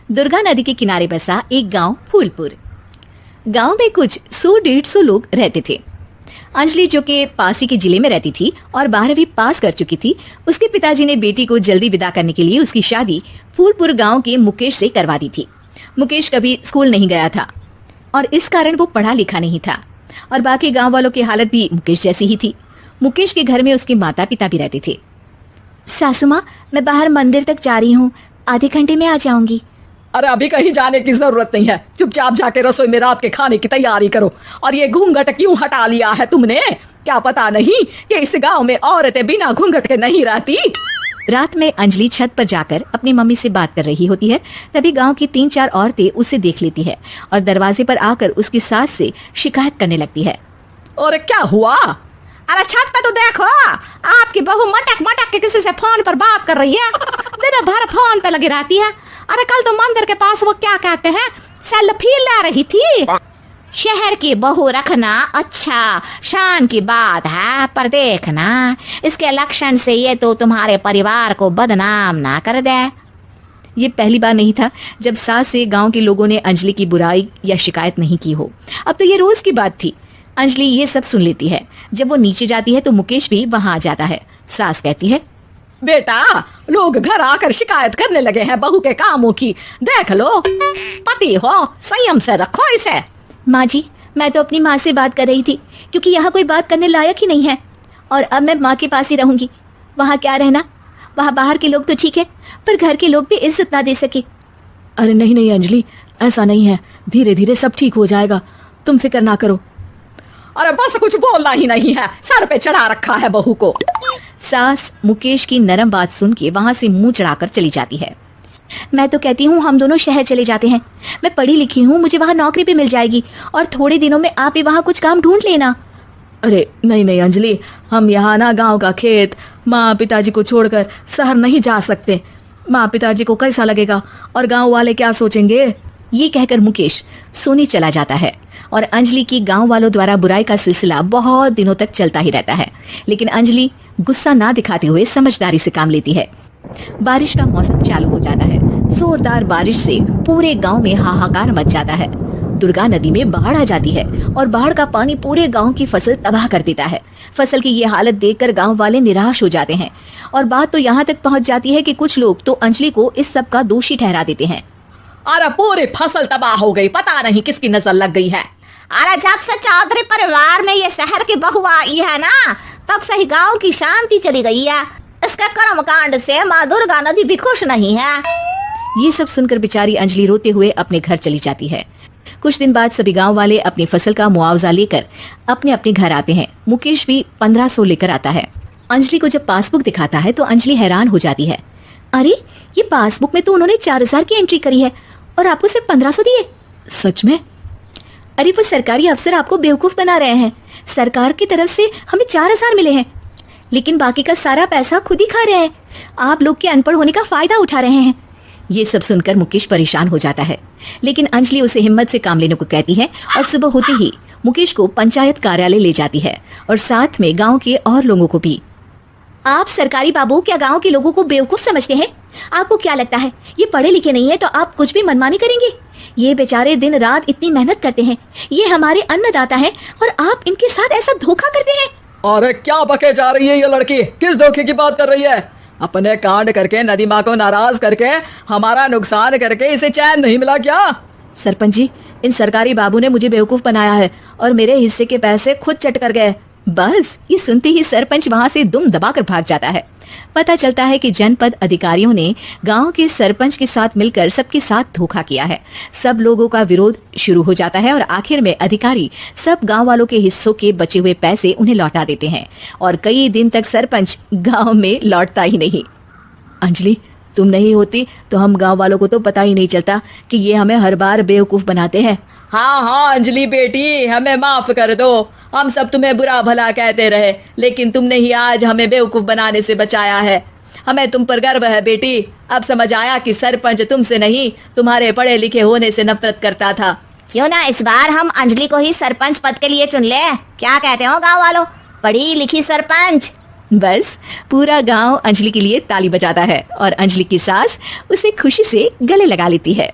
दुर्गा नदी के किनारे बसा एक गांव फूलपुर। गांव में कुछ 100-150 लोग रहते थे। अंजलि, जो कि पास ही के जिले में रहती थी और 12वीं पास कर चुकी थी, उसके पिताजी ने बेटी को जल्दी विदा करने के लिए उसकी शादी फूलपुर गांव के मुकेश से करवा दी थी। मुकेश कभी स्कूल नहीं गया था और इस कारण वो पढ़ा लिखा नहीं था और बाकी गांव वालों की हालत भी मुकेश जैसी ही थी। मुकेश के घर में उसके माता पिता भी रहते थे। सासू माँ, मैं बाहर मंदिर तक जा रही हूँ, आधे घंटे में आ जाऊंगी। अरे अभी कहीं जाने की जरूरत नहीं है, चुपचाप जाके रसोई में रात के खाने की तैयारी करो। और ये घूंघट क्यों हटा लिया है तुमने? क्या पता नहीं कि इस गांव में औरतें बिना घूंघट के नहीं रहती। रात में अंजलि छत पर जाकर अपनी मम्मी से बात कर रही होती है। तभी गांव की 3-4 औरतें उसे देख लेती है और दरवाजे पर आकर उसकी सास से शिकायत करने लगती है। और क्या हुआ? अरे छत पे तो देखो, आपकी बहू मटक मटक के किसी से फोन पर बात कर रही है। दिन भर फोन पे लगी रहती है। अरे कल तो मंदिर के पास वो क्या कहते हैं, सेल्फी ले रही थी। शहर की बहू रखना अच्छा शान की बात है, पर देखना इसके लक्षण से ये तो तुम्हारे परिवार को बदनाम ना कर दे। ये पहली बार नहीं था जब सास से गांव के लोगों ने अंजलि की बुराई या शिकायत नहीं की हो। अब तो ये रोज की बात थी। अंजलि ये सब सुन लेती है। जब वो नीचे जाती है तो मुकेश भी वहां आ जाता है। सास कहती है, बेटा, लोग घर आकर शिकायत करने लगे हैं बहू के कामों की। देख लो, पति हो, संयम से रखो इसे। माँ जी, मैं तो अपनी माँ से बात कर रही थी क्योंकि यहाँ कोई बात करने लायक ही नहीं है और अब मैं माँ के पास ही रहूंगी। वहाँ क्या रहना, वहाँ बाहर के लोग तो ठीक है पर घर के लोग भी इज्जत ना दे सके। अरे नहीं नहीं अंजलि, ऐसा नहीं है, धीरे धीरे सब ठीक हो जाएगा, तुम फिक्र ना करो। अरे बस कुछ बोलना ही नहीं है, सर पे चढ़ा रखा है बहू को। सास मुकेश की नरम बात सुन के वहाँ से मुंह चढ़ाकर चली जाती है। मैं तो कहती हूँ हम दोनों शहर चले जाते हैं। मैं पढ़ी लिखी हूँ, मुझे वहाँ नौकरी भी मिल जाएगी और थोड़े दिनों में आप भी वहाँ कुछ काम ढूंढ लेना। अरे नहीं नहीं अंजलि, हम यहाँ ना गांव का खेत, माँ पिताजी को छोड़कर शहर नहीं जा सकते। माँ पिताजी को कैसा लगेगा और गांव वाले क्या सोचेंगे? ये कहकर मुकेश सोने चला जाता है और अंजलि की गांव वालों द्वारा बुराई का सिलसिला बहुत दिनों तक चलता ही रहता है। लेकिन अंजलि गुस्सा ना दिखाते हुए समझदारी से काम लेती है। बारिश का मौसम चालू हो जाता है। जोरदार बारिश से पूरे गांव में हाहाकार मच जाता है। दुर्गा नदी में बाढ़ आ जाती है और बाढ़ का पानी पूरे गांव की फसल तबाह कर देता है। फसल की ये हालत देखकर गांव वाले निराश हो जाते हैं और बात तो यहाँ तक पहुँच जाती है कि कुछ लोग तो अंजलि को इस सब का दोषी ठहरा देते हैं। अरे पूरी फसल तबाह हो गई, पता नहीं किसकी नजर लग गई है। अरे जब से चौधरी परिवार में ये शहर की बहू आई है ना, तब से ही गांव की शांति चली गई है। इसके कर्म कांड से माँ दुर्गा नदी भी खुश नहीं है। ये सब सुनकर बेचारी अंजलि रोते हुए अपने घर चली जाती है। कुछ दिन बाद सभी गांव वाले अपनी फसल का मुआवजा लेकर अपने अपने घर आते हैं। मुकेश भी 1500 लेकर आता है। अंजलि को जब पासबुक दिखाता है तो अंजलि हैरान हो जाती है। अरे ये पासबुक में तो उन्होंने 4000 की एंट्री करी है और आपको सिर्फ 1500 दिए। सच में? अरे वो सरकारी अफसर आपको बेवकूफ बना रहे हैं। सरकार की तरफ से हमें 4000 मिले हैं लेकिन बाकी का सारा पैसा खुद ही खा रहे हैं। आप लोग के अनपढ़ होने का फायदा उठा रहे हैं। ये सब सुनकर मुकेश परेशान हो जाता है लेकिन अंजलि उसे हिम्मत से काम लेने को कहती है और सुबह होते ही मुकेश को पंचायत कार्यालय ले जाती है और साथ में गांव के और लोगों को भी। आप सरकारी बाबू क्या गांव के लोगों को बेवकूफ समझते हैं? आपको क्या लगता है ये पढ़े लिखे नहीं है तो आप कुछ भी मनमानी करेंगे? ये बेचारे दिन रात इतनी मेहनत करते हैं, ये हमारे अन्नदाता हैं और आप इनके साथ ऐसा धोखा करते हैं। अरे क्या बके जा रही है ये लड़की? किस धोखे की बात कर रही है? अपने कांड करके नदी माँ को नाराज करके हमारा नुकसान करके इसे चैन नहीं मिला क्या? सरपंच जी, इन सरकारी बाबू ने मुझे बेवकूफ बनाया है और मेरे हिस्से के पैसे खुद चट कर गए। बस ये सुनते ही सरपंच वहां से दुम दबाकर भाग जाता है। पता चलता है कि जनपद अधिकारियों ने गांव के सरपंच के साथ मिलकर सबके साथ धोखा किया है। सब लोगों का विरोध शुरू हो जाता है और आखिर में अधिकारी सब गांव वालों के हिस्सों के बचे हुए पैसे उन्हें लौटा देते हैं और कई दिन तक सरपंच गांव में लौटता ही नहीं। अंजलि, तुम नहीं होती तो हम गांव वालों को तो पता ही नहीं चलता कि ये हमें हर बार बेवकूफ बनाते हैं। हाँ हाँ अंजलि बेटी, हमें माफ कर दो। हम सब तुम्हें बुरा भला कहते रहे लेकिन तुमने ही आज हमें बेवकूफ बनाने से बचाया है। हमें तुम पर गर्व है बेटी। अब समझ आया कि सरपंच तुमसे नहीं तुम्हारे पढ़े लिखे होने से नफरत करता था। क्यों ना इस बार हम अंजलि को ही सरपंच पद के लिए चुन ले? क्या कहते हो गाँव वालों? पढ़ी लिखी सरपंच। बस पूरा गांव अंजलि के लिए ताली बजाता है और अंजलि की सास उसे खुशी से गले लगा लेती है।